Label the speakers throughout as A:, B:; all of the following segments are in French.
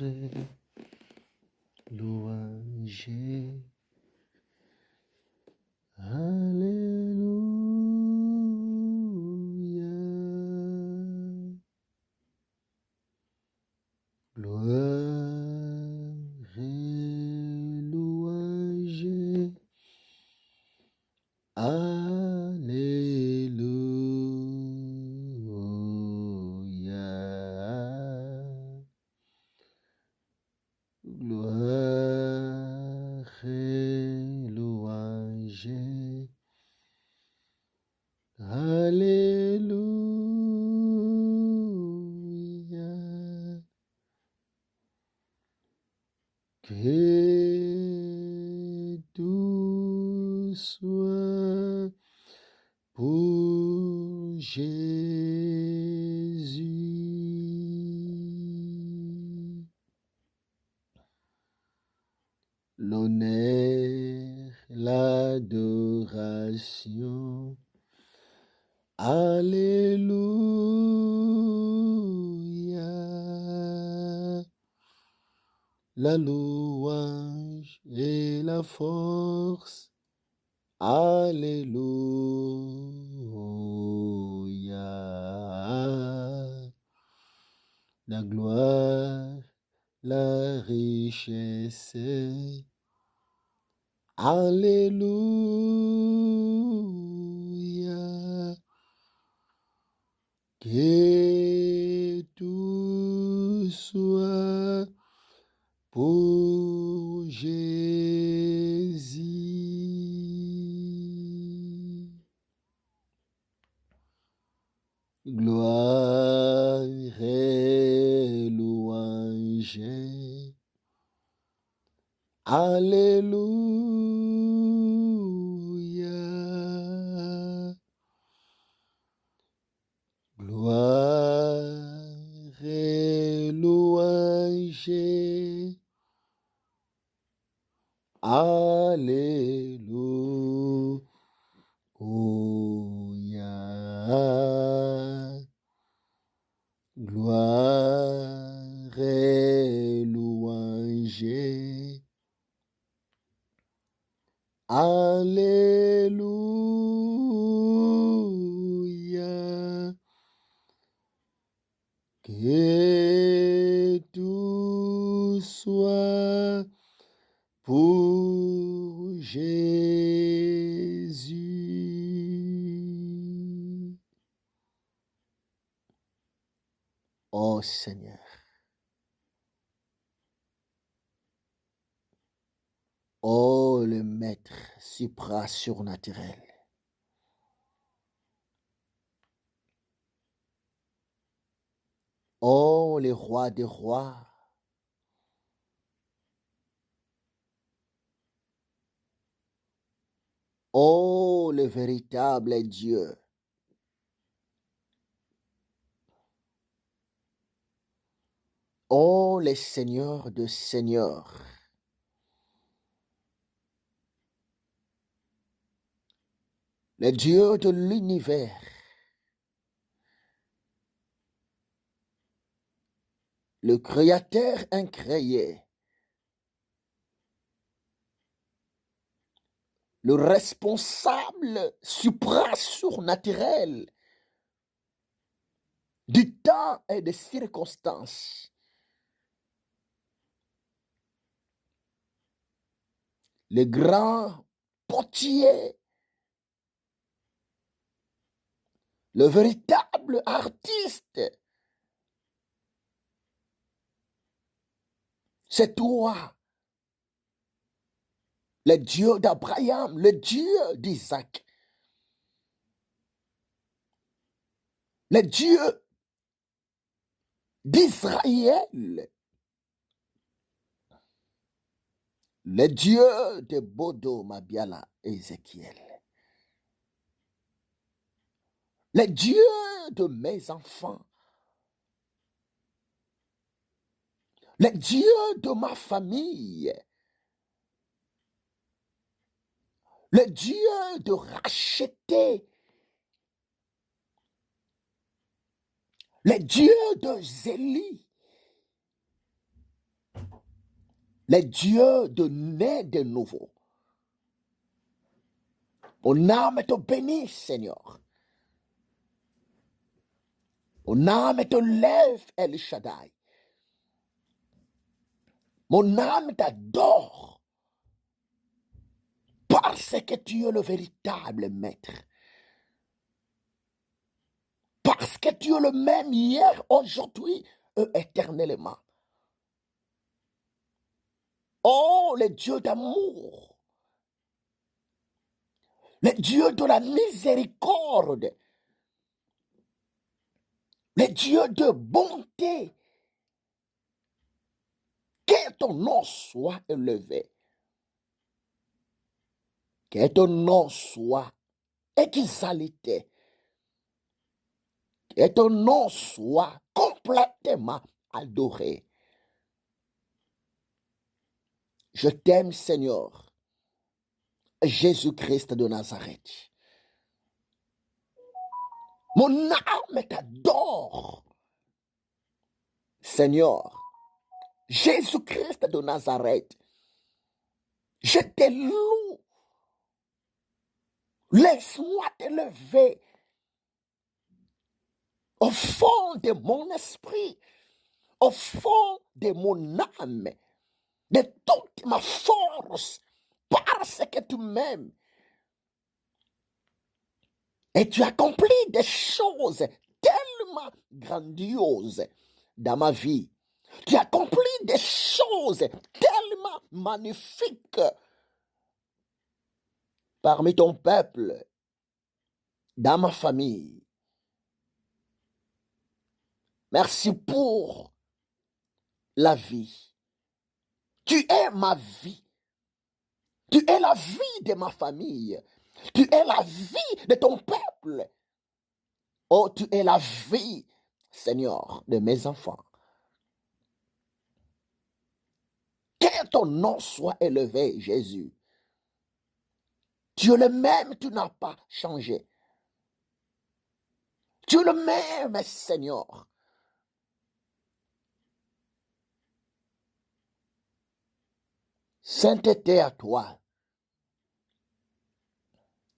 A: et louange. Alléluia. Gloire et louange. Alléluia. Gloire et louange. Alléluia. Que tout soit pour Jésus. L'honneur, l'adoration. Alléluia. La louange et la force. Alléluia. La gloire, la richesse. Alléluia. Que tout soit pour Jésus. Gloire et louange. Alléluia. Gloire et louange. Alléluia. Gloire et louange. Alléluia. Que tout soit pour Jésus. Oh Seigneur. Oh le Maître supra-surnaturel. Oh le Roi des rois. Oh le véritable Dieu. Oh les seigneurs de seigneurs. Le Dieu de l'univers. Le Créateur incréé. Le responsable supra-surnaturel du temps et des circonstances. Le grand potier. Le véritable artiste. C'est toi. Le Dieu d'Abraham, le Dieu d'Isaac. Le Dieu d'Israël. Le Dieu de Bodo, Mabiala, Ézéchiel. Le Dieu de mes enfants. Le Dieu de ma famille. Le Dieu de racheter. Le Dieu de Zélie. les dieux de né de nouveau. Mon âme te bénit, Seigneur. Mon âme te lève, El Shaddai. Mon âme t'adore parce que tu es le véritable maître. Parce que tu es le même hier, aujourd'hui et éternellement. Oh, le Dieu d'amour, le Dieu de la miséricorde, le Dieu de bonté, que ton nom soit élevé, que ton nom soit exalté, que ton nom soit complètement adoré. Je t'aime, Seigneur, Jésus-Christ de Nazareth. Mon âme t'adore, Seigneur, Jésus-Christ de Nazareth. Je te loue. Laisse-moi t'élever au fond de mon esprit, au fond de mon âme, de toute ma force, parce que tu m'aimes. Et tu accomplis des choses tellement grandioses dans ma vie. Tu accomplis des choses tellement magnifiques parmi ton peuple, dans ma famille. Merci pour la vie. Tu es ma vie. Tu es la vie de ma famille. Tu es la vie de ton peuple. Oh, tu es la vie, Seigneur, de mes enfants. Que ton nom soit élevé, Jésus. Tu es le même, tu n'as pas changé. Tu es le même, Seigneur. Sainteté à toi.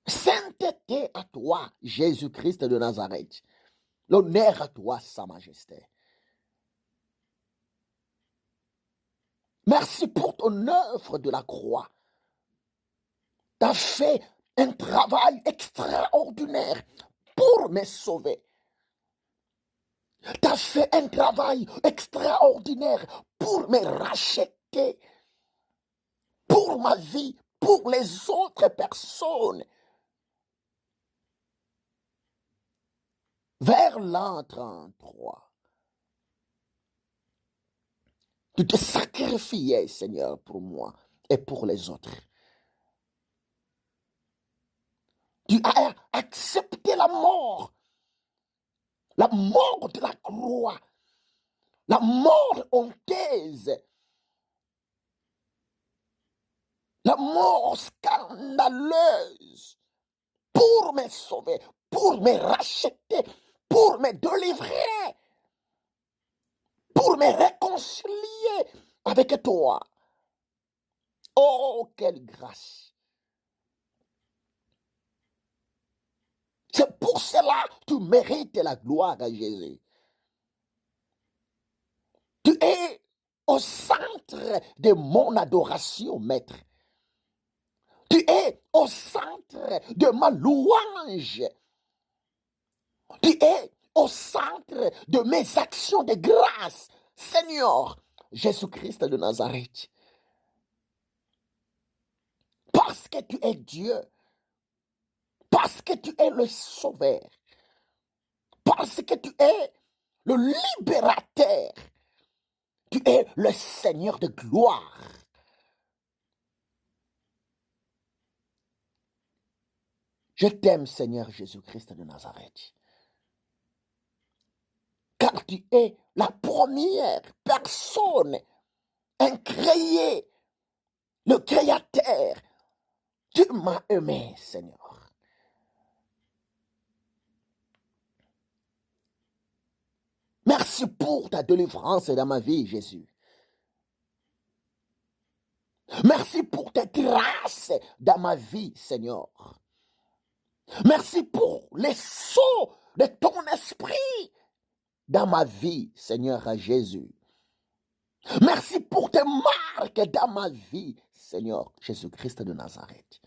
A: Sainteté à toi, Jésus-Christ de Nazareth. L'honneur à toi, Sa Majesté. Merci pour ton œuvre de la croix. Tu as fait un travail extraordinaire pour me sauver. Tu as fait un travail extraordinaire pour me racheter, pour ma vie, pour les autres personnes. Vers l'an 33, tu te sacrifiais, Seigneur, pour moi et pour les autres. Tu as accepté la mort de la croix, la mort honteuse, la mort scandaleuse pour me sauver, pour me racheter, pour me délivrer, pour me réconcilier avec toi. Oh, quelle grâce! C'est pour cela que tu mérites la gloire à Jésus. Tu es au centre de mon adoration, Maître. Tu es au centre de ma louange. Tu es au centre de mes actions de grâce, Seigneur Jésus-Christ de Nazareth. Parce que tu es Dieu, parce que tu es le Sauveur, parce que tu es le libérateur, tu es le Seigneur de gloire. Je t'aime, Seigneur Jésus-Christ de Nazareth, car tu es la première personne incréée, le Créateur. Tu m'as aimé, Seigneur. Merci pour ta délivrance dans ma vie, Jésus. Merci pour tes grâces dans ma vie, Seigneur. Merci pour les sauts de ton esprit dans ma vie, Seigneur Jésus. Merci pour tes marques dans ma vie, Seigneur Jésus-Christ de Nazareth.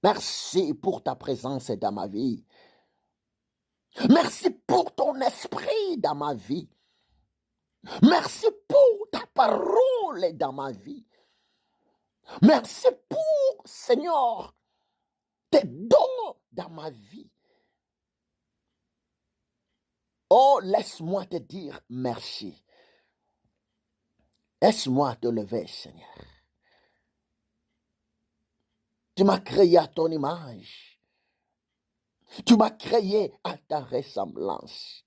A: Merci pour ta présence dans ma vie. Merci pour ton esprit dans ma vie. Merci pour ta parole dans ma vie. Merci pour, Seigneur, tes dons dans ma vie. Oh, laisse-moi te dire merci. Laisse-moi te lever, Seigneur. Tu m'as créé à ton image. Tu m'as créé à ta ressemblance.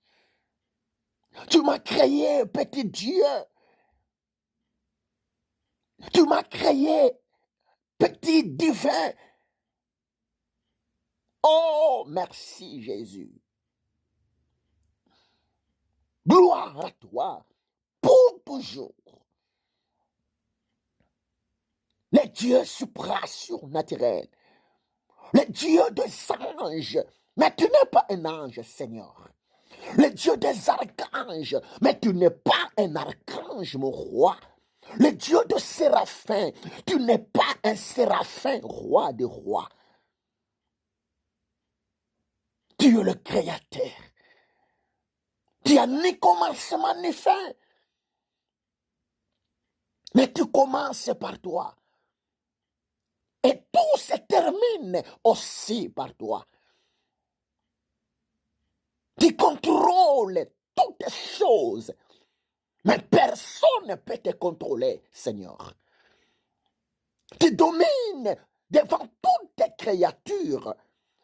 A: Tu m'as créé, petit Dieu. Tu m'as créé, petit divin. Oh, merci Jésus. Gloire à toi pour toujours. Les dieux supra-surnaturels. Les dieux des anges. Mais tu n'es pas un ange, Seigneur. Les dieux des archanges. Mais tu n'es pas un archange, mon roi. Le Dieu de séraphin. Tu n'es pas un séraphin, roi des rois. Tu es le créateur. Tu n'as ni commencement ni fin. Mais tu commences par toi. Et tout se termine aussi par toi. Tu contrôles toutes choses. Mais personne ne peut te contrôler, Seigneur. Tu domines devant toutes tes créatures.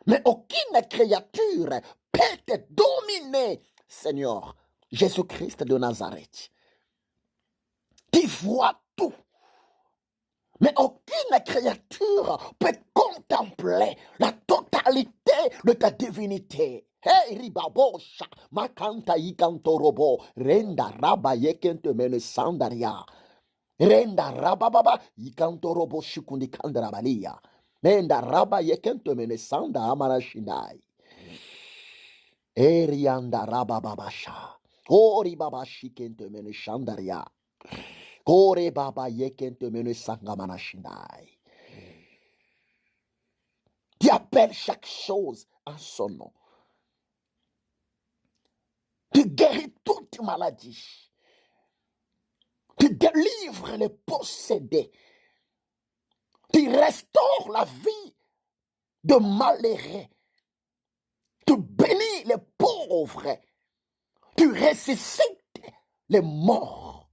A: Mais aucune créature peut te dominer, Seigneur. Jésus-Christ de Nazareth. Tu vois tout. Mais aucune créature peut contempler la totalité de ta divinité. Hey, ribabosha, makanta ikantorobo, renda raba yekente mene sandaria. Renda raba baba ikantorobo shikundi kandrabalia. Renda raba yekente mene sanda amarashindai. Erianda raba babasha. Ori baba shikente mene shandaria. Kore baba yekente mene sangamana shindai. Tu appelles chaque chose en son nom. Tu guéris toute maladie. Tu délivres les possédés. Tu restaures la vie de malheureux. Tu bénis les pauvres. Tu ressuscites les morts.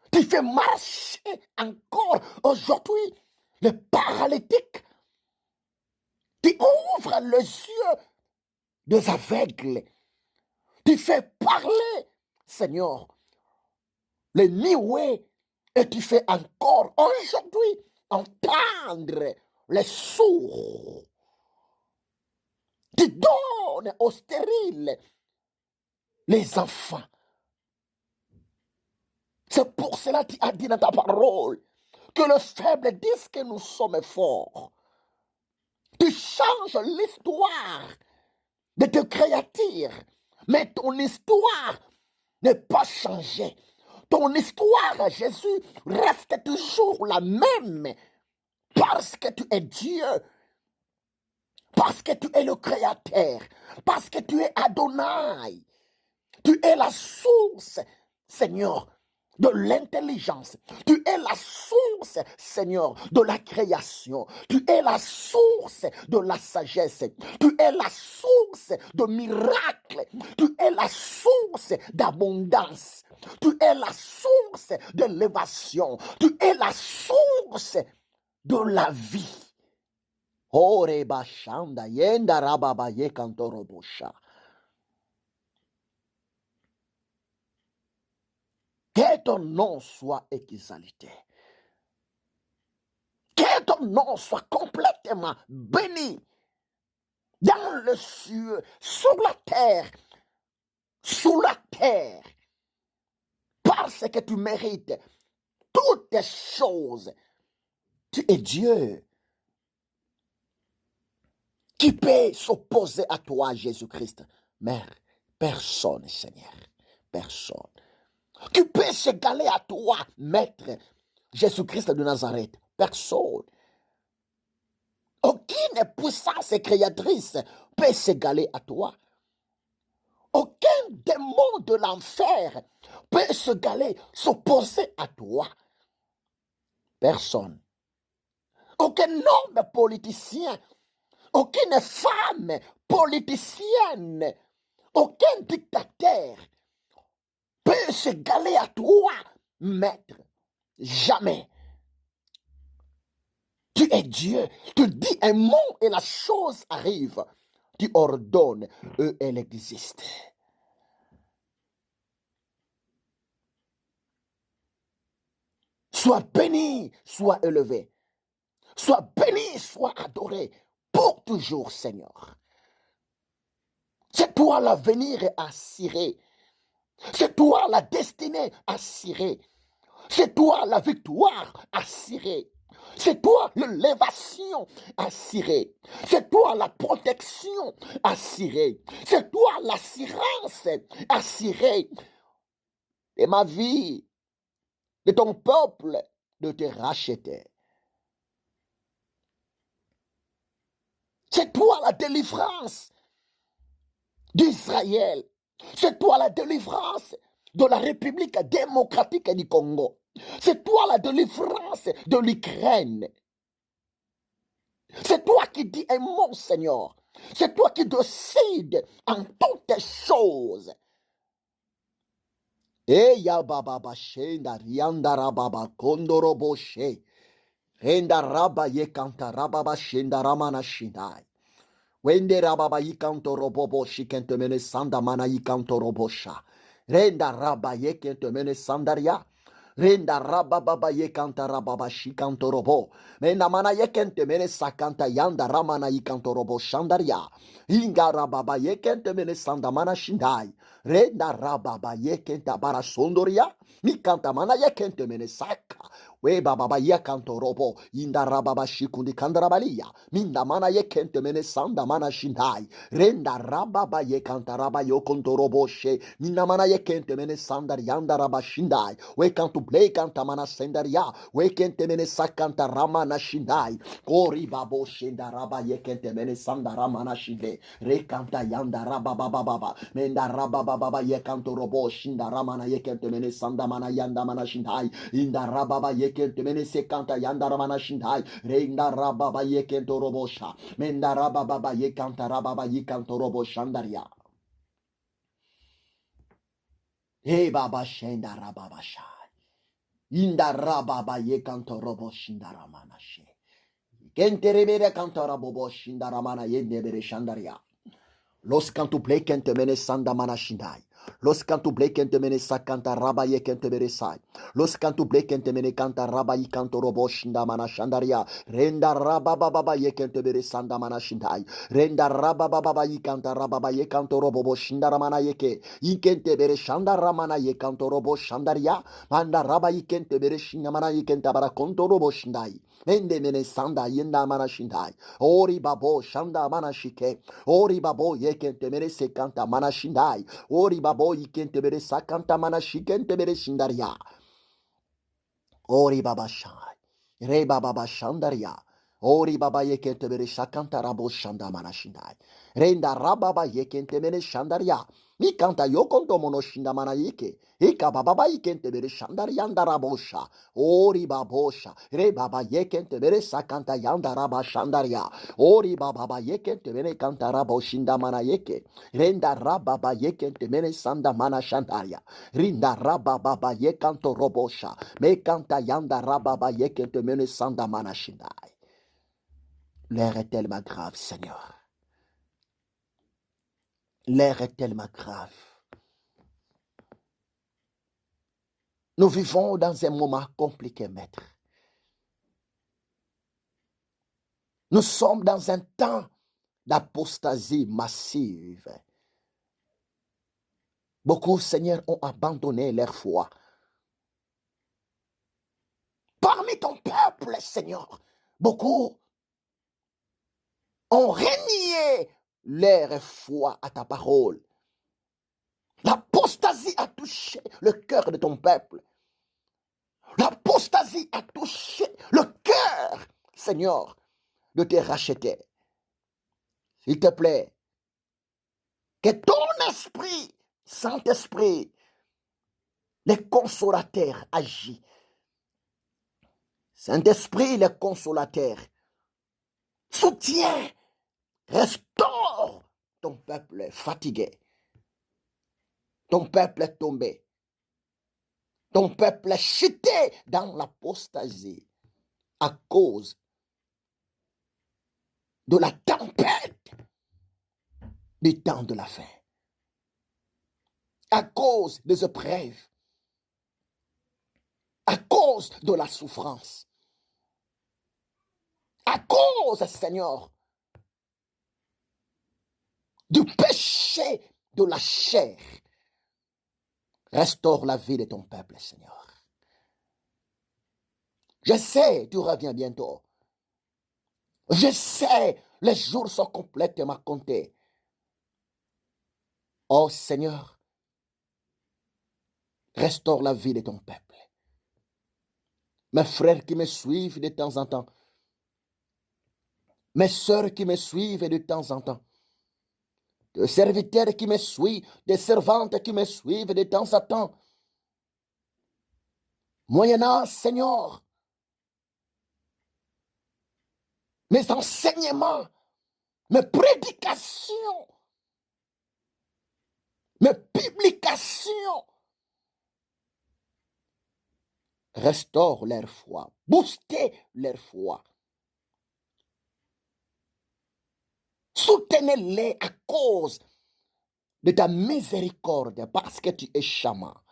A: Tu fais marcher encore aujourd'hui les paralytiques. Tu ouvres les yeux des aveugles. Tu fais parler, Seigneur, les nioués. Et tu fais encore aujourd'hui entendre les sourds. Tu donnes aux stériles les enfants. C'est pour cela que tu as dit dans ta parole que le faible disent que nous sommes forts. Tu changes l'histoire de tes créatures, mais ton histoire n'est pas changée. Ton histoire, Jésus, reste toujours la même parce que tu es Dieu, parce que tu es le Créateur, parce que tu es Adonai. Tu es la source, Seigneur, de l'intelligence. Tu es la source, Seigneur, de la création. Tu es la source de la sagesse. Tu es la source de miracles. Tu es la source d'abondance. Tu es la source de l'élévation. Tu es la source de la vie. Ore bashanda yenda rababa yekantorobosha. Que ton nom soit exalté. Que ton nom soit complètement béni dans le ciel, sur la terre, sous la terre, parce que tu mérites toutes choses Tu es Dieu. Qui peut s'opposer à toi, Jésus-Christ? Mère, personne, Seigneur. Personne. Qui peut s'égaler à toi, Maître Jésus-Christ de Nazareth? Personne. Aucune puissance créatrice peut s'égaler à toi. Aucun démon de l'enfer peut s'égaler, s'opposer à toi. Personne. Aucun homme politicien, aucune femme politicienne, aucun dictateur peut s'égaler à toi, maître. Jamais. Tu es Dieu. Tu dis un mot et la chose arrive. Tu ordonnes, elle existe. Sois béni, sois élevé. Sois béni, sois adoré pour toujours, Seigneur. C'est toi l'avenir assuré. C'est toi la destinée assurée. C'est toi la victoire assurée. C'est toi l'élévation assurée. C'est toi la protection assurée. C'est toi l'assurance assurée de ma vie, de ton peuple, de te racheter. C'est toi la délivrance d'Israël. C'est toi la délivrance de la République démocratique du Congo. C'est toi la délivrance de l'Ukraine. C'est toi qui dis un mot, Seigneur. C'est toi qui décides en toutes choses. Eya baba bashenda rianda rababa kondoro boshe. Renda raba ye kanta rababa shenda ramana shindai. Wende rababa yikanto robobo shikente mene sanda mana yikanto robosha. Renda raba yekente mene sandaria. Renda raba baba yekanta rababa shikanto robo. Menda mana yekente mene sakanta yanda ramana yikanto robo shandaria. Inga rababa yekente mene sanda mana shindai. Renda rababa yekenta bara sondoria. Mikanta mana yekente mene saka. We baba yekanto robo. Inda rababa shikundi kandarabalia. Minda mana yekente mene sanda mana shindai. Renda rababa yekanta raba yokonto roboshe. Minda mana yekente mene sandar yanda raba shindai. We kantu play kanta mana sendaria. We kente mene sakanta ramana shindai. Kori babo shinda raba yekente mene sanda ramana shinde. Rekanta yanda raba baba baba. Menda raba baba yekanto robo shinda ramana yekente mene sanda mana yanda mana shindai. Inda rababa yekente mene sekanta yanda ramana shindai. Renda rababa yekento robosha. Menda rababa yekanta rababa yekanto robo shandaria. Hey baba shenda rababa shai. Inda rababa yekanto robo shindaramana she. Kente rebere kanto rabobo shindaramana yende bere shandaria. Los cantu play kente mene sanda mana shindai. Los cantu play kente mene sakanta raba ye kente bere sai. Los cantu play kente mene kanta raba yi kanto robo shinda mana shandaria. Renda raba baba ye kente bere sanda mana shindai. Renda raba baba yi kanta raba ye kanto robo shindara mana yeke. Ikente bere shandara mana ye kanto robo shandaria. Manda raba yi kente bere shinda mana ye kente bara konto robo shindai. Mende mene sanda yenda mana shindai. Ori babo shanda mana shike. Ori babo yekente mere sekanta mana shindai. Ori babo yekente mere sakanta mana shikente mere shindaria. Ori baba shai. Re baba shandaria. Ori baba yekente mere sakanta rabo shanda mana shindai. Renda rababa yekente mere shandaria. Mi kanta yokonto mono shinda mana yeke. Eka baba yekente mere shandaria ndarabosha. Ori babosha. Re baba yekente mere sakanta yanda raba shandaria. Ori baba yekente mere kanta rabo shinda mana yeke. Renda rababa yekente mere sanda mana shandaria. Rinda rababa yekanto robosha. Me kanta yanda rababa yekente mere sanda mana shindai. L'air est tellement grave, Seigneur. L'air est tellement grave. Nous vivons dans un moment compliqué, maître. Nous sommes dans un temps d'apostasie massive. Beaucoup, Seigneur, ont abandonné leur foi. parmi ton peuple, Seigneur, beaucoup ont renié leur foi à ta parole. L'apostasie a touché le cœur de ton peuple. L'apostasie a touché le cœur, Seigneur, de te racheter. S'il te plaît, que ton esprit, Saint-Esprit, les consolateurs agit. Saint-Esprit, les consolateurs, soutiens, restaure ton peuple fatigué. Ton peuple est tombé. Ton peuple est chuté dans l'apostasie à cause de la tempête du temps de la fin. À cause des épreuves. À cause de la souffrance. À cause, Seigneur, du péché de la chair. Restaure la vie de ton peuple, Seigneur. Je sais, tu reviens bientôt. Je sais, les jours sont complètement comptés. Oh Seigneur, restaure la vie de ton peuple. Mes frères qui me suivent de temps en temps. Mes sœurs qui me suivent de temps en temps. Des serviteurs qui me suivent, des servantes qui me suivent de temps en temps. Moyennant, Seigneur, mes enseignements, mes prédications, mes publications, restaure leur foi, booster leur foi. Soutenez-les à cause de ta miséricorde, parce que tu es Shama.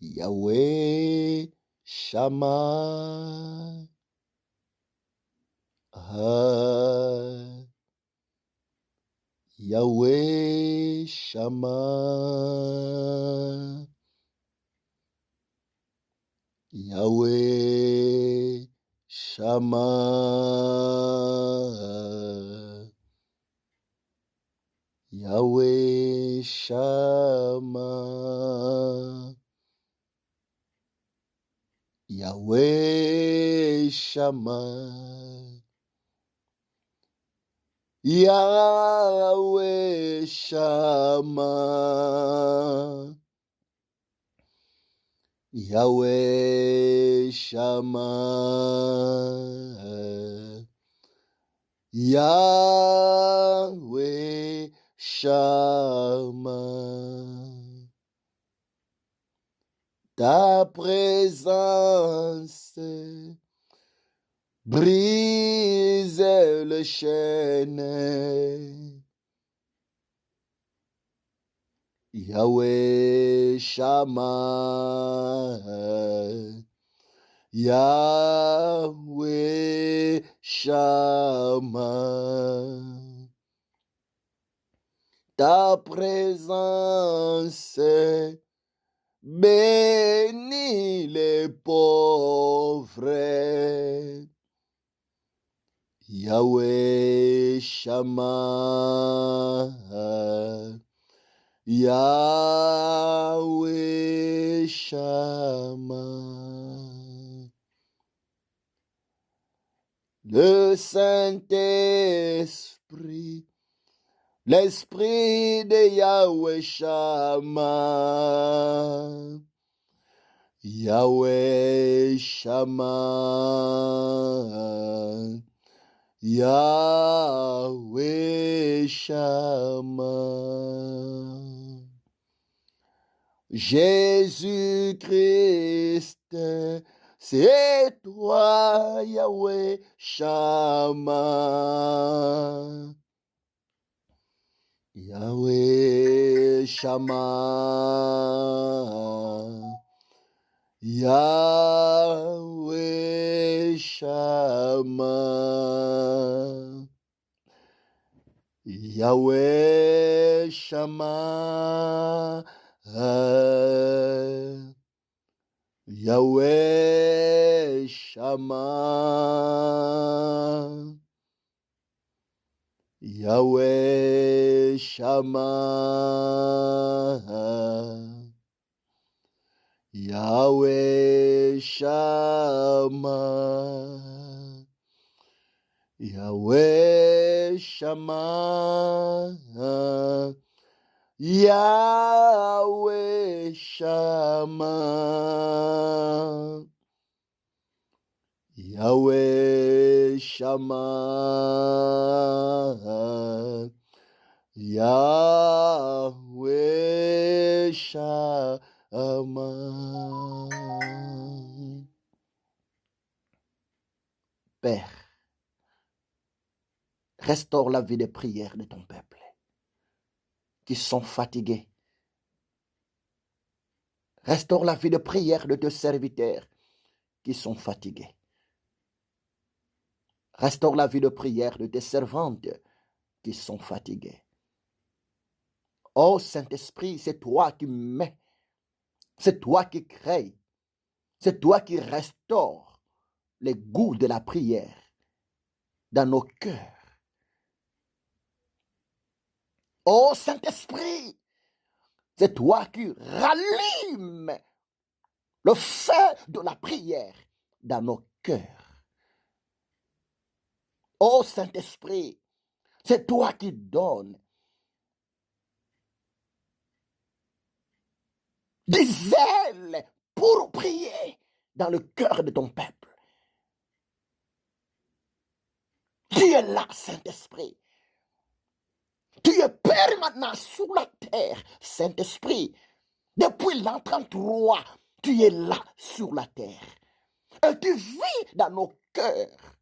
A: Yahweh, Shama. Yahweh, Shama. Yahweh, Shama. Yahweh, Shama. Yahweh, Shama. Yahweh, Shama. Yahweh, Shama. Yahweh, Shama. Ta présence brise le chêne. Yahweh, Shama. Yahweh, Shama. Ta présence bénit les pauvres. Yahweh, Shama. Yahweh, Shama. Le Saint-Esprit, l'Esprit de Yahweh Shama. Yahweh Shama. Yahweh Shama. Jésus-Christ, c'est toi, Yahweh Shama. Yahweh Shama. Yahweh Shama. Yahweh Shammah, Yahweh Shammah, Yahweh Shammah, Yahweh Shammah, Yahweh Shammah, Yahweh Shammah, Yahweh Shammah, Yahweh Shammah. Père, restaure la vie de prière de ton peuple qui sont fatigués. Restaure la vie de prière de tes serviteurs qui sont fatigués. Restaure la vie de prière de tes servantes qui sont fatiguées. Oh Saint-Esprit, c'est toi qui mets, c'est toi qui crée, c'est toi qui restaure les goûts de la prière dans nos cœurs. Oh Saint-Esprit, c'est toi qui rallumes le feu de la prière dans nos cœurs. Oh Saint-Esprit, c'est toi qui donnes des ailes pour prier dans le cœur de ton peuple. Tu es là, Saint-Esprit. Tu es permanent sur la terre, Saint-Esprit. Depuis l'an 33, tu es là sur la terre. Et tu vis dans nos cœurs.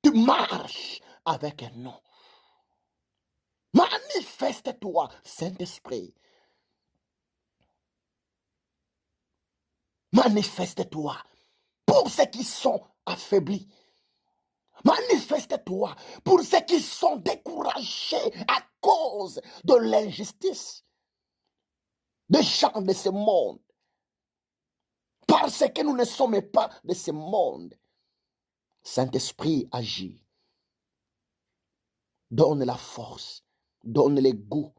A: Tu marches avec nous. Manifeste-toi, Saint-Esprit. Manifeste-toi pour ceux qui sont affaiblis. Manifeste-toi pour ceux qui sont découragés à cause de l'injustice des gens de ce monde. Parce que nous ne sommes pas de ce monde. Saint-Esprit agit. Donne la force, donne le goût,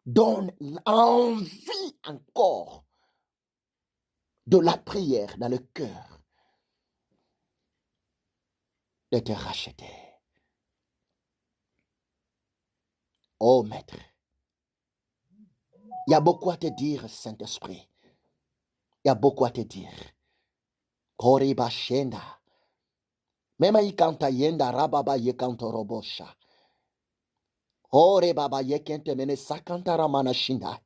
A: donne l'envie encore de la prière dans le cœur de te racheter. Oh Maître, il y a beaucoup à te dire, Saint-Esprit. Il y a beaucoup à te dire. Koriba Shenda. Même y kanta yenda rababa ye kanto robosha. Ore baba ye kente mene sakanta ramana shinda.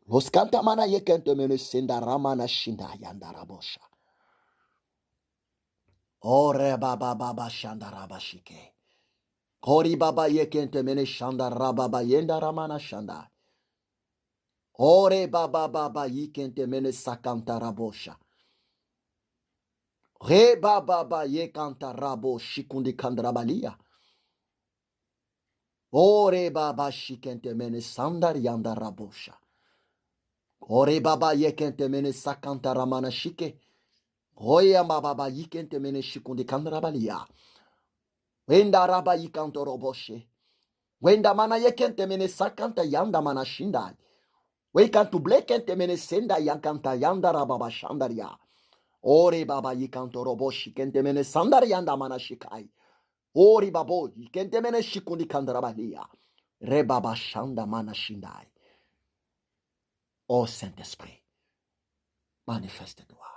A: Los kanta mana ye kente mene senda ramana shinda yanda rabosha. Ore baba baba shanda rabashike. Kori baba ye kente mene shanda rababa yenda ramana shanda. Ore baba baba ye kente mene sakanta rabosha. Re baba baba ye kanta rabo shikundi kandrabalia. Ore baba shikente mene sandar yanda rabosha. Ore baba yekente mene sakanta ramana shike. Oya baba yekente mene shikundi kandrabalia. Wenda raba yikanto roboshe. Wenda mana yekente mene sakanta yanda mana shinda. Wekantu blekente mene senda yankanta yanda rababa shandaria. Ore baba yikanto roboshi kente mene sandar yanda mana shikai. Ori babo yikente mene shikundi kandrabalia. Rebaba shanda mana shindai. Oh Saint-Esprit, manifeste-toi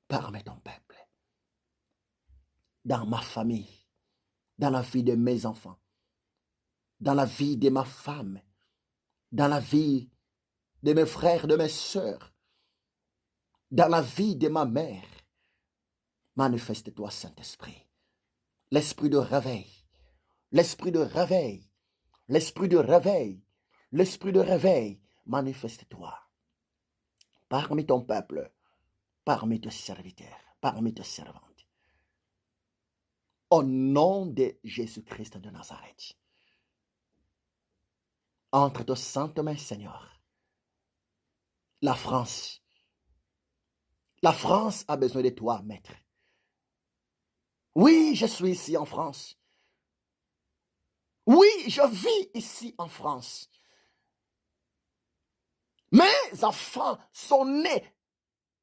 A: parmi ton peuple, dans ma famille, dans la vie de mes enfants, dans la vie de ma femme, dans la vie de mes frères, de mes sœurs, dans la vie de ma mère. Manifeste-toi, Saint-Esprit. L'esprit de réveil, l'esprit de réveil, l'esprit de réveil, l'esprit de réveil, manifeste-toi parmi ton peuple, parmi tes serviteurs, parmi tes servantes. au nom de Jésus-Christ de Nazareth. Entre tes saintes mains, Seigneur. La France a besoin de toi, Maître. Oui, je suis ici en France. Oui, je vis ici en France. Mes enfants sont nés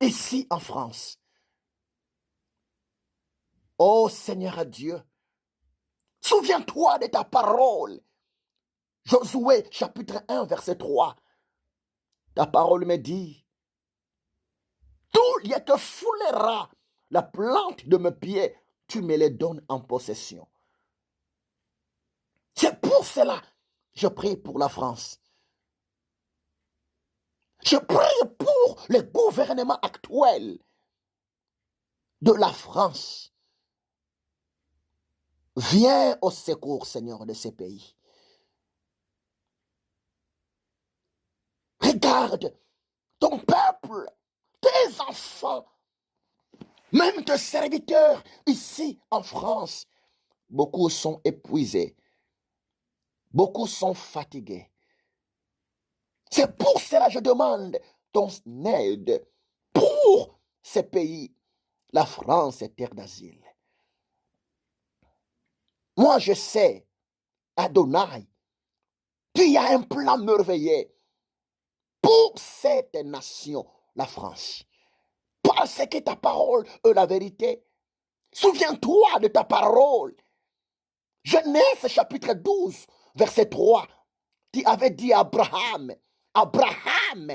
A: ici en France. Oh Seigneur Dieu, souviens-toi de ta parole. Josué chapitre 1 verset 3. Ta parole me dit, tout lieu te foulera la plante de mes pieds, tu me les donnes en possession. C'est pour cela que je prie pour la France. Je prie pour le gouvernement actuel de la France. Viens au secours, Seigneur, de ces pays. Regarde ton peuple, tes enfants, même tes serviteurs ici en France. Beaucoup sont épuisés. Beaucoup sont fatigués. C'est pour cela que je demande ton aide pour ces pays. La France est terre d'asile. Moi, je sais, Adonai, qu'il y a un plan merveilleux pour cette nation, la France. Parce que ta parole est la vérité. Souviens-toi de ta parole. Genèse chapitre 12, verset 3. Tu avais dit à Abraham, Abraham,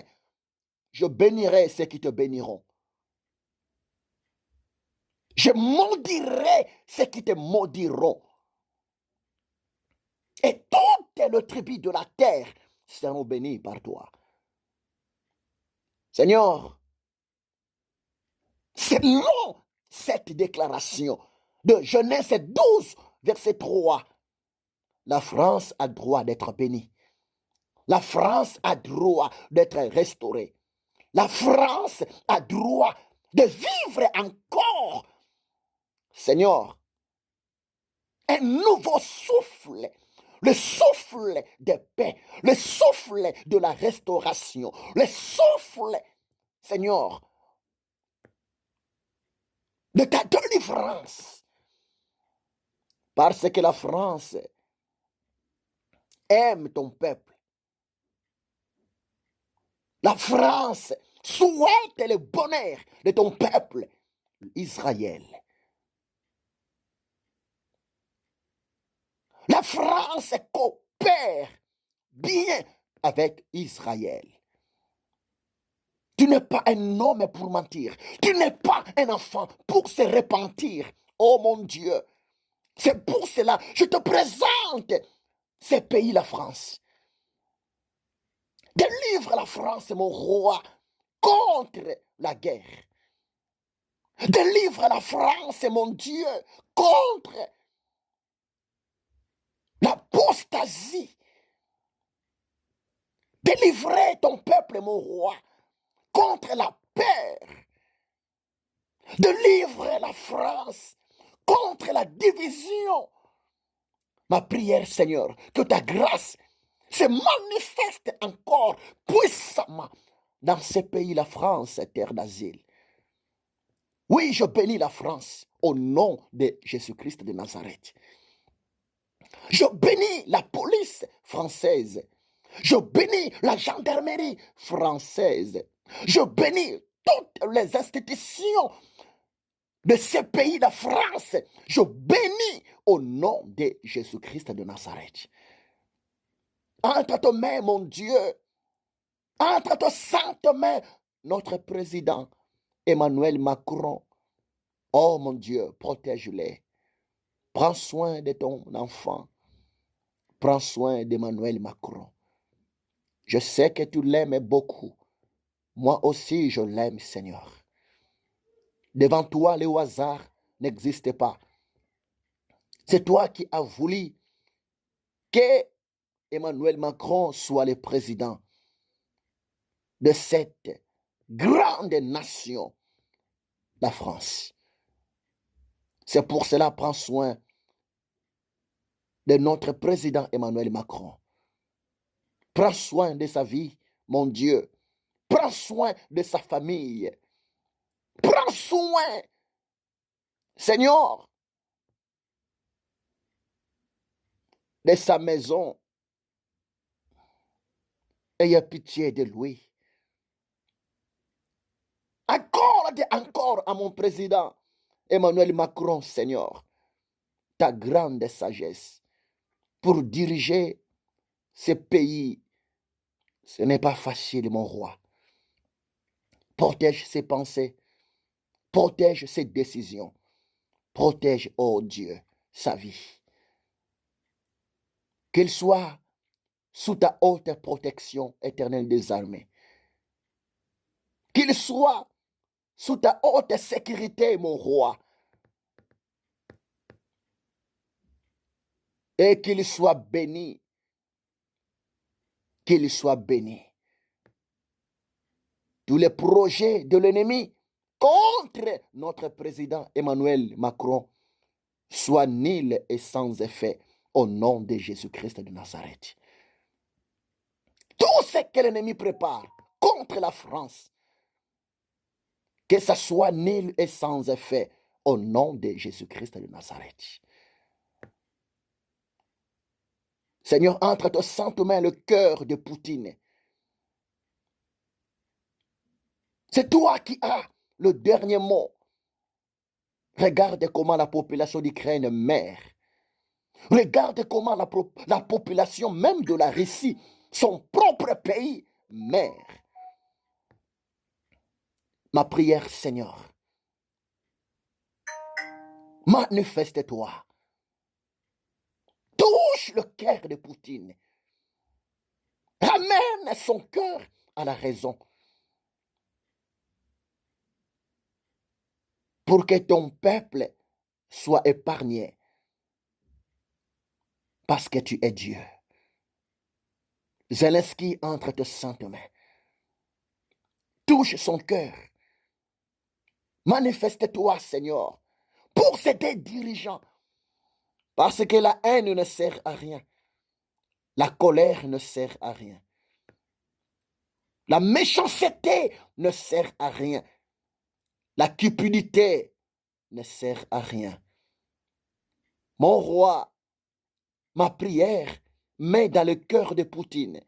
A: je bénirai ceux qui te béniront. Je maudirai ceux qui te maudiront. Et toutes les tribus de la terre seront bénies par toi. Seigneur, c'est long cette déclaration de Genèse 12, verset 3. La France a droit d'être bénie. La France a droit d'être restaurée. La France a droit de vivre encore, Seigneur, un nouveau souffle, le souffle de paix, le souffle de la restauration, le souffle, Seigneur, de ta délivrance. Parce que la France aime ton peuple. La France souhaite le bonheur de ton peuple, Israël. La France coopère bien avec Israël. Tu n'es pas un homme pour mentir. Tu n'es pas un enfant pour se repentir. Oh mon Dieu. C'est pour cela que je te présente ce pays, la France. Délivre la France, mon roi, contre la guerre. Délivre la France, mon Dieu, contre l'apostasie. Délivrer ton peuple, mon roi, contre la peur. Délivre la France contre la division. Ma prière, Seigneur, que ta grâce se manifeste encore puissamment dans ce pays, la France, terre d'asile. Oui, je bénis la France au nom de Jésus-Christ de Nazareth. Je bénis la police française. Je bénis la gendarmerie française. Je bénis toutes les institutions de ce pays, la France. Je bénis au nom de Jésus-Christ de Nazareth. Entre tes mains, mon Dieu, entre tes saintes mains, notre président Emmanuel Macron. Oh mon Dieu, protège-les. Prends soin de ton enfant. Prends soin d'Emmanuel Macron. Je sais que tu l'aimes beaucoup. Moi aussi, je l'aime, Seigneur. Devant toi, le hasard n'existe pas. C'est toi qui as voulu que Emmanuel Macron soit le président de cette grande nation, la France. C'est pour cela, prends soin de notre président Emmanuel Macron. Prends soin de sa vie, mon Dieu. Prends soin de sa famille. Prends soin, Seigneur, de sa maison. Ayez pitié de lui. Encore à mon président Emmanuel Macron, Seigneur, ta grande sagesse pour diriger ce pays. Ce n'est pas facile, mon roi. Protège ses pensées, protège ses décisions, protège, oh Dieu, sa vie. Qu'il soit sous ta haute protection éternelle des armées. Qu'il soit sous ta haute sécurité, mon roi. Et qu'il soit béni. Qu'il soit béni. Tous les projets de l'ennemi contre notre président Emmanuel Macron soient nuls et sans effet au nom de Jésus-Christ de Nazareth. Tout ce que l'ennemi prépare contre la France, que ça soit nul et sans effet au nom de Jésus-Christ de Nazareth. Seigneur, entre tes saintes mains le cœur de Poutine. C'est toi qui as le dernier mot. Regarde comment la population d'Ukraine meurt. Regarde comment la population même de la Russie, son propre pays, meurt. Ma prière, Seigneur, manifeste-toi. Touche le cœur de Poutine. Ramène son cœur à la raison. Pour que ton peuple soit épargné. Parce que tu es Dieu. Zelensky entre tes saintes mains. Touche son cœur. Manifeste-toi, Seigneur, pour ces dirigeants. Parce que la haine ne sert à rien. La colère ne sert à rien. La méchanceté ne sert à rien. La cupidité ne sert à rien. Mon roi, ma prière met dans le cœur de Poutine,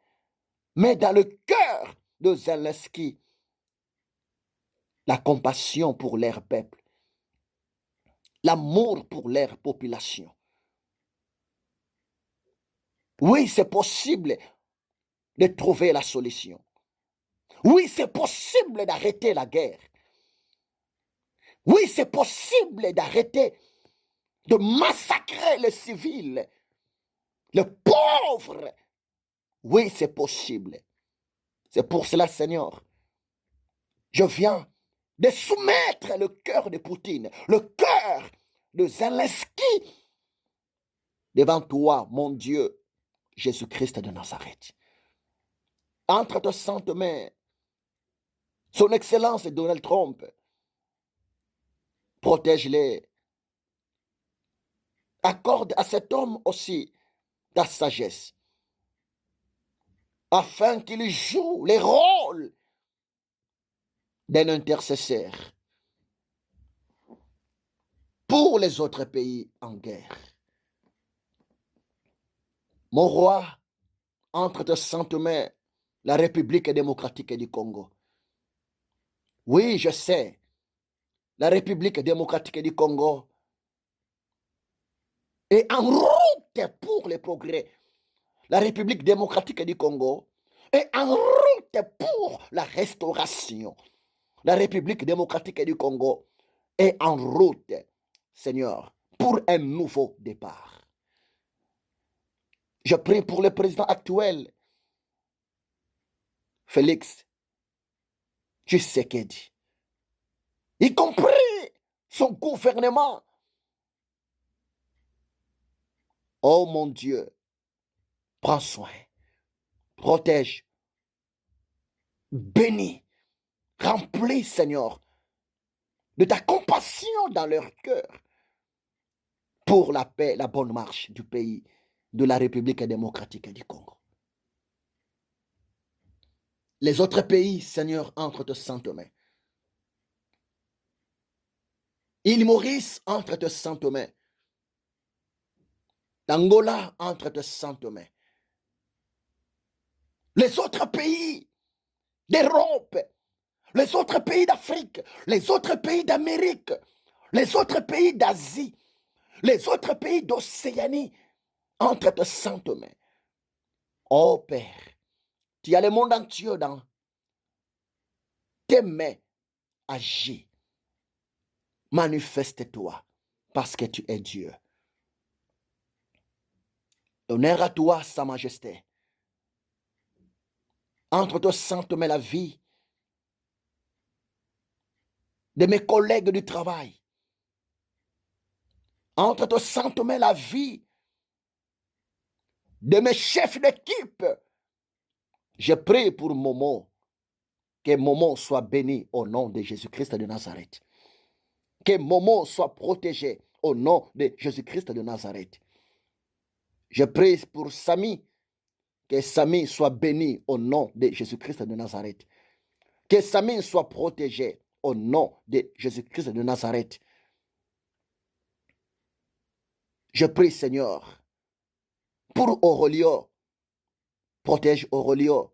A: met dans le cœur de Zelensky la compassion pour leur peuple, l'amour pour leur population. Oui, c'est possible de trouver la solution. Oui, c'est possible d'arrêter la guerre. Oui, c'est possible d'arrêter de massacrer les civils, les pauvres. Oui, c'est possible. C'est pour cela, Seigneur, je viens de soumettre le cœur de Poutine, le cœur de Zelensky devant toi, mon Dieu, Jésus-Christ de Nazareth. Entre tes saintes mains, son Excellence Donald Trump, protège-les. Accorde à cet homme aussi ta sagesse, afin qu'il joue les rôles d'un intercesseur pour les autres pays en guerre. Mon roi, entre tes saintes mains, la République démocratique du Congo. Oui, je sais, la République démocratique du Congo est en route pour le progrès. La République démocratique du Congo est en route pour la restauration. La République démocratique du Congo est en route, Seigneur, pour un nouveau départ. Je prie pour le président actuel, Félix Tshisekedi, y compris son gouvernement. Oh mon Dieu, prends soin, protège, bénis, remplis, Seigneur, de ta compassion dans leur cœur pour la paix, la bonne marche du pays. de la République démocratique du Congo. Les autres pays, Seigneur, entre tes saintes mains. Île Maurice, entre tes saintes mains. L'Angola, entre tes saintes mains. Les autres pays d'Europe, les autres pays d'Afrique, les autres pays d'Amérique, les autres pays d'Asie, les autres pays d'Océanie, entre tes saintes mains. Oh Père, tu as le monde entier dans tes mains. Agis. Manifeste-toi parce que tu es Dieu. Honneur à toi, Sa Majesté. Entre tes saintes mains la vie de mes collègues du travail. Entre tes saintes mains la vie de mes chefs d'équipe. Je prie pour Momo. Que Momo soit béni au nom de Jésus-Christ de Nazareth. Que Momo soit protégé au nom de Jésus-Christ de Nazareth. Je prie pour Samy. Que Samy soit béni au nom de Jésus-Christ de Nazareth. Que Samy soit protégé au nom de Jésus-Christ de Nazareth. Je prie, Seigneur, pour Aurelio. Protège Aurelio.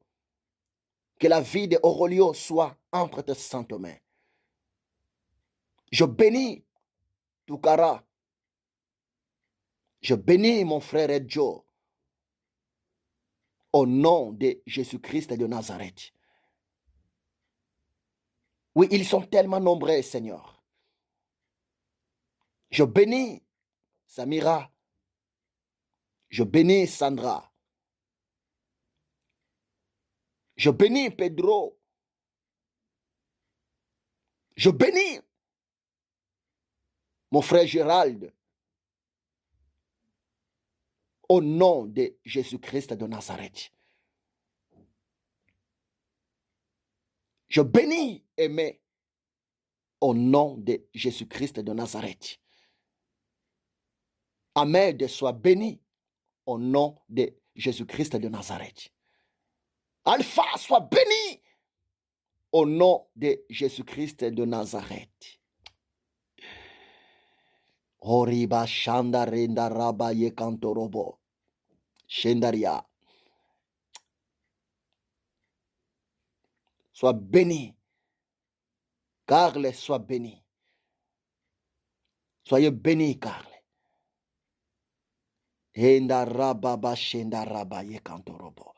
A: Que la vie de Aurelio soit entre tes saintes mains. Je bénis Toukara. Je bénis mon frère Edjo. Au nom de Jésus-Christ de Nazareth. Oui, ils sont tellement nombreux, Seigneur. Je bénis Samira. Je bénis Sandra. Je bénis Pedro. Je bénis mon frère Gérald. Au nom de Jésus-Christ de Nazareth. Je bénis Aimé. Au nom de Jésus-Christ de Nazareth. Ahmed soit béni. Au nom de Jésus-Christ de Nazareth. Alpha soit béni. Au nom de Jésus-Christ de Nazareth. Oriba Shandarenda Raba Yekantorobo. Shendaria. Sois béni. Carle soit béni. Soyez béni, Carle. Enda Rababa Shendaraba Yekantorobo.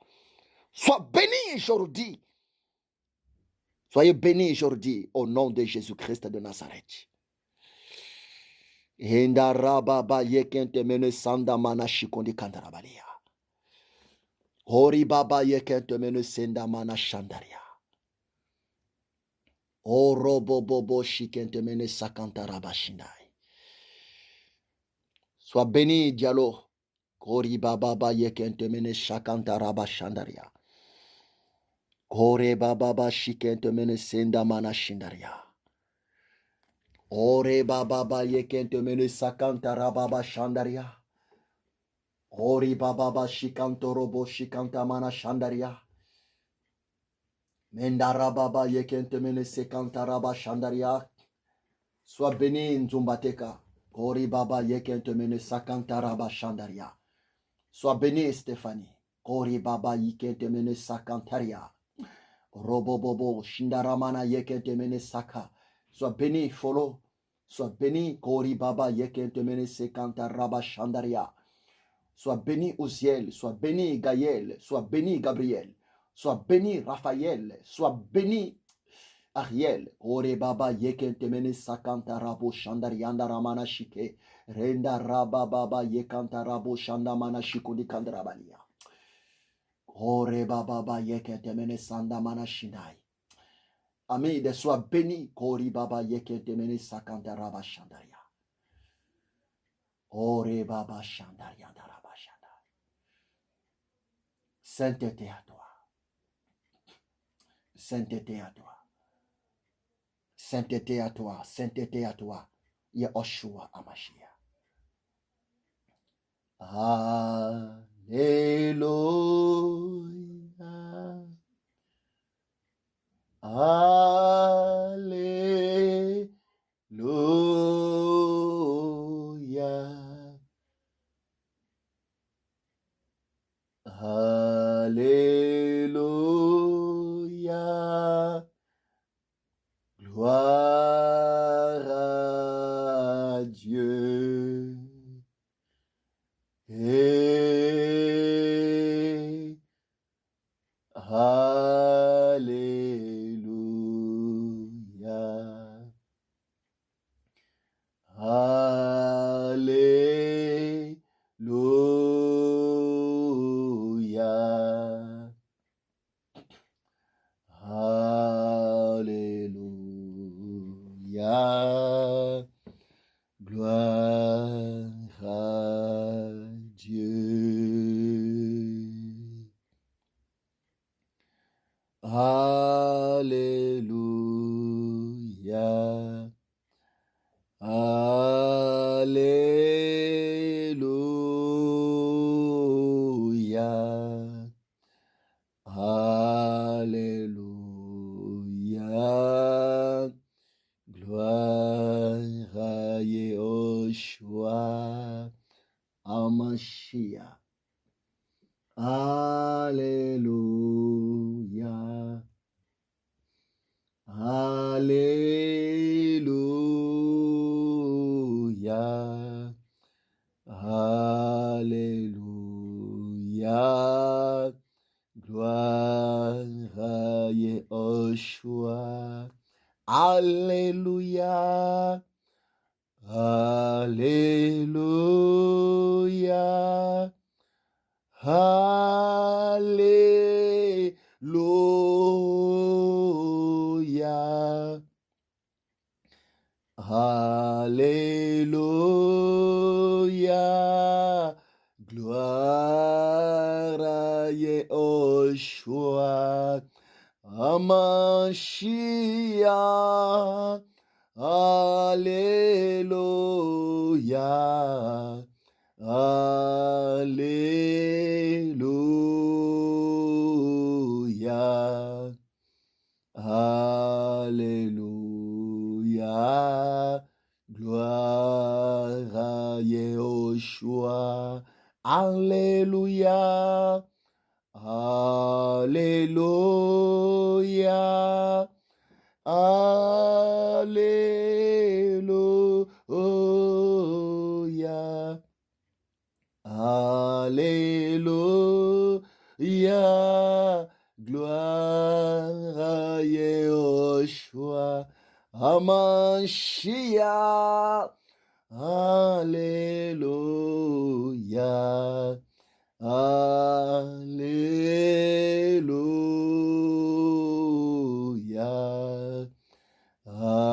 A: Sois béni aujourd'hui. Soyez bénis aujourd'hui au nom de Jésus-Christ de Nazareth. Enda Rababa Yekente Mene Sanda Mana Shikondi Kandarabalia. Hori Baba Yekente Mene Senda Mana Shandaria. Orobo Bobo Shikente Mene Sakanta Rabashindai. Sois béni, Diallo. Kori Baba Yekente Mene Shakanta Rabashandaria. Kore Baba Shikente Mene Senda Mana Shindaria. Ore Baba Yekente Mene Sakanta Rababa Shandaria. Ori Baba Shikanto Robo Shikanta Mana Shandaria. Mendara Baba Yekente Mene Sekanta Raba Shandaria. Sois béni Nzumbateka. Ori Baba Yekente Mene Sakanta Raba Shandaria. Sois béni Stéphanie. Ori Baba Yekente Mene Sakantaria. Robo Bobo Shindaramana Yekente Mene Saka. Sois béni Folo. Sois béni Kori Baba Yekente Mene Sekanta Raba Shandaria. Sois béni Uziel, sois béni Gaël, sois béni Gabriel, sois béni Raphaël, sois béni Ariel. Ore Baba Yekente Mene Sakanta Rabo Shandarianda Ramana Shike. Renda Raba Baba Yekanta Rabo Shandamana Shikudi Kandrabalia. Ore Baba Yekente Mene Sandamana Shindai. Amide, sois béni Kori Baba Yekente Mene Sakanta Raba Shandaria. Ore Baba Shandaria Daraba Shandai. Sainteté à toi. Sainteté à toi. Sainteté à toi. Sainteté à toi. Yahushua Amashia. Alléluia. Alléluia. Alléluia. Alléluia. Gloire à Yeshua. Alléluia. Alléluia. Alléluia. Alléluia. Gloire à Yeshua. Hamashiach. Alléluia. Alléluia. Alléluia. Gloire à Yeshua. Alléluia. Alléluia. Alléluia. Alléluia. Gloire à Yeshua. Hamashiach. Alléluia. Alléluia. Alléluia.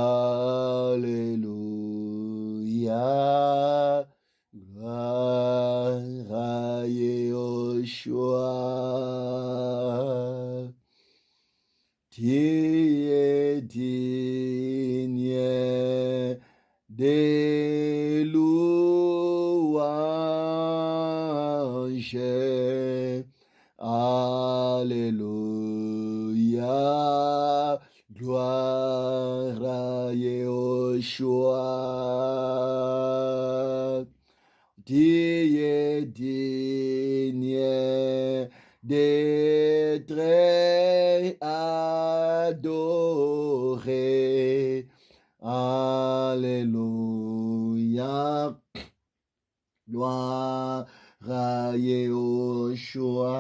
A: Gloire à Yeshua. Tu es digne des louanges. Alléluia. Gloire à Yeshua. Tu es digne d'être adoré. Alléluia. Gloire à Yeshua.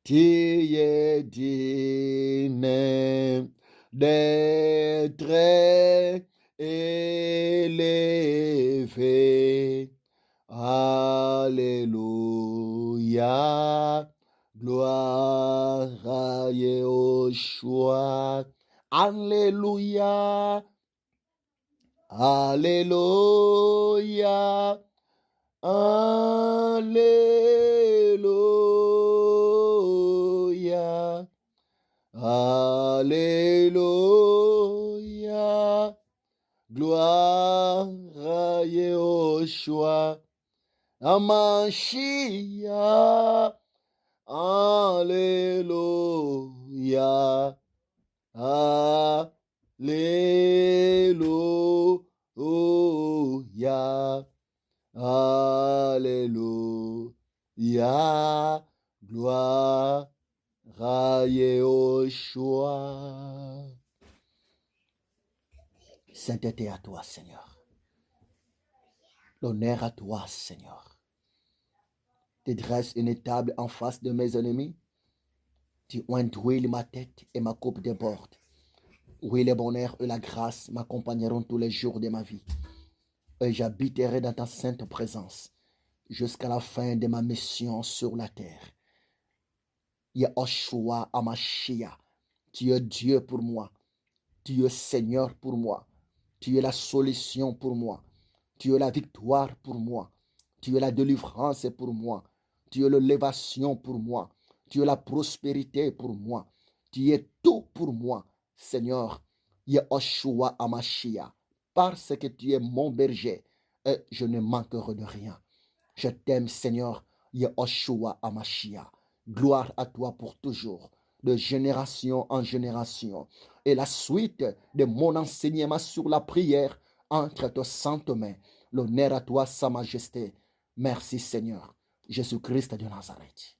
A: Tu es digne d'être élevé. Alléluia. Gloire à Yeshua. Alléluia. Alléluia. Alléluia. Alléluia. Gloire à Yeshua. Hamashiach. Alléluia. Alléluia. Alléluia. Gloire à Yeshua. Sainteté à toi, Seigneur. L'honneur à toi, Seigneur. Tu dresses une table en face de mes ennemis. Tu ondouilles ma tête et ma coupe déborde. Oui, le bonheur et la grâce m'accompagneront tous les jours de ma vie. Et j'habiterai dans ta sainte présence jusqu'à la fin de ma mission sur la terre. Yahushua Hamashiach, tu es Dieu pour moi. Tu es Seigneur pour moi. Tu es la solution pour moi. Tu es la victoire pour moi. Tu es la délivrance pour moi. Tu es l'élévation pour moi. Tu es la prospérité pour moi. Tu es tout pour moi, Seigneur. Yahushua Hamashiach, parce que tu es mon berger et je ne manquerai de rien. Je t'aime, Seigneur, Yahushua Hamashiach. Gloire à toi pour toujours, de génération en génération. Et la suite de mon enseignement sur la prière entre tes saintes mains. L'honneur à toi, Sa Majesté. Merci Seigneur, Jésus-Christ de Nazareth.